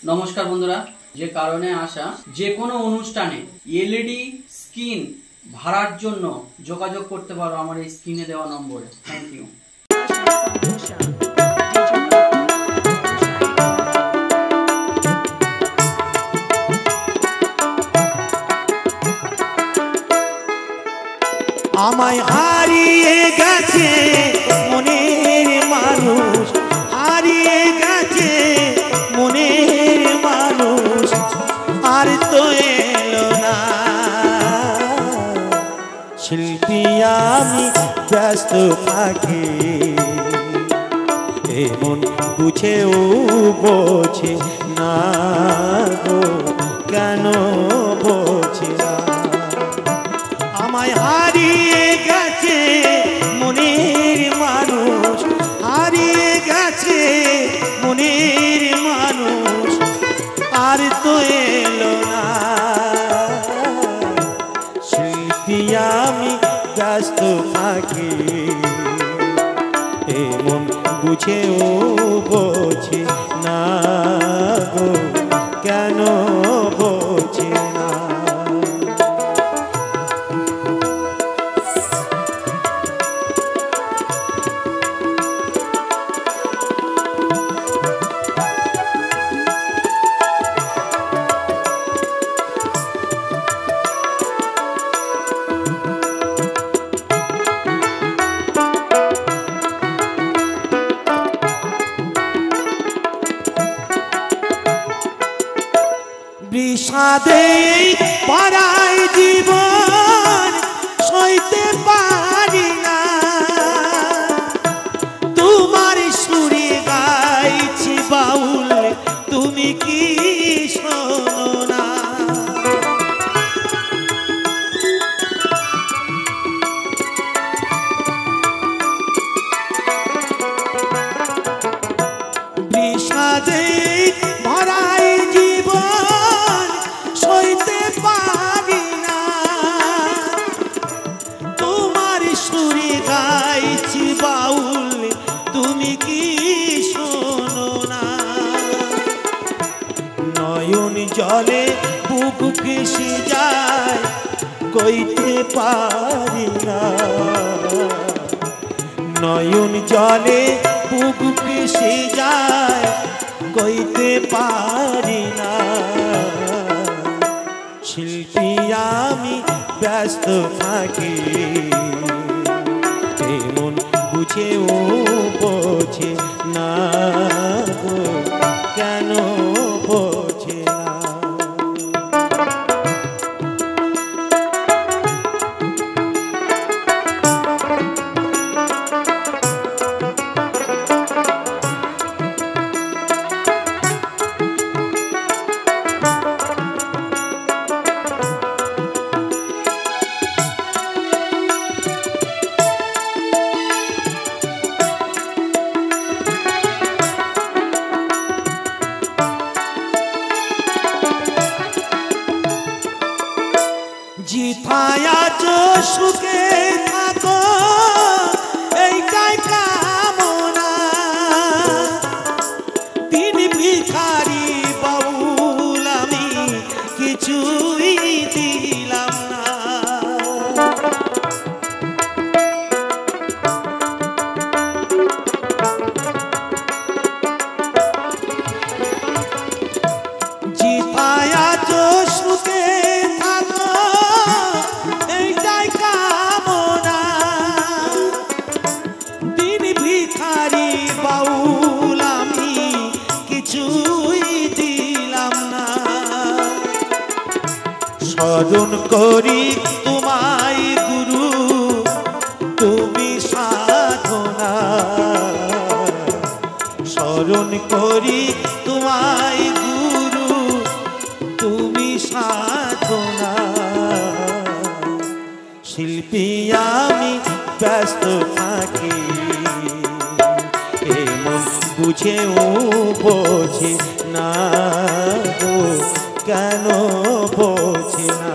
নমস্কার বন্ধুরা, যে কারণে আসা যে কোনো অনুষ্ঠানে এলইডি স্ক্রিন ভাড়ার জন্য যোগাযোগ করতে পারো আমার এই স্ক্রিনে দেওয়া নম্বরে। Thank you. আমায় হারিয়ে গেছে মনের মানুষ, হারিয়ে গেছে মনের মানুষ, আর তো এলো না। শিল্পী আমি ব্যস্ত থাকি, এমন বুঝেও বোঝে না গো, কেন বোঝে না। আমায় হারিয়ে গেছে মনের মানুষ, হারিয়ে গেছে মনের মানুষ, আর তো এলো না। শিল্পী আমি ব্যস্ত থাকি, এমন বুঝেও বোঝে না গো, কেন বোঝে না। বিষাদে পাড়ায় জীবন সইতে পারি না, তোমার সুরে গাইছি বাউল, তুমি কি শোনো না। বিষাদে ভরাই জীবন সইতে পারি না, তোমার সুরে গাইছি বাউল, তুমি কি শোনো না। নয়ন জলে বুক ভেসে যায়, কইতে পারি না। নয়ন জলে বুক ভেসে যায়, কইতে পারি না। শিল্পী আমি ব্যস্ত থাকি, এমন বুঝেও বোঝে না গো, কেন বোঝে না। जिथाय आज सुखे थाको एइटाई कामना, दिन भिखारी बाउल आमी किछुई दिलाम ना। जिथाय आज सुखे বাউল আমি কিছুই দিলাম না। স্মরণ করি তোমায় গুরু, তুমি সাধনা। স্মরণ করি তোমায় গুরু, তুমি সাধনা। শিল্পী আমি ব্যস্ত থাকি, এমন বুঝেও বোঝে না গো, কেন বোঝে না।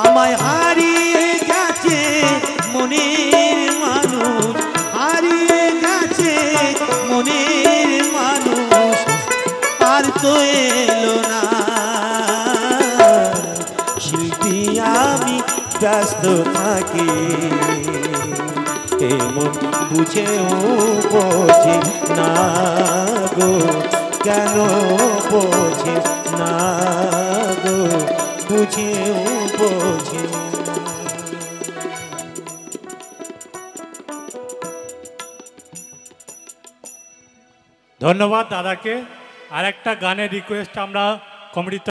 আমায় হারিয়ে গেছে মনের মানুষ, হারিয়ে গেছে মনের মানুষ, আর আর তো এলো না, শিল্পী আমি ব্যস্ত থাকি, এমন বুঝেও বোঝে না গো, কেন বোঝে না গো, বুঝেও বোঝে না। ধন্যবাদ দাদাকে। আর একটা গানের রিকোয়েস্ট আমরা কমিটি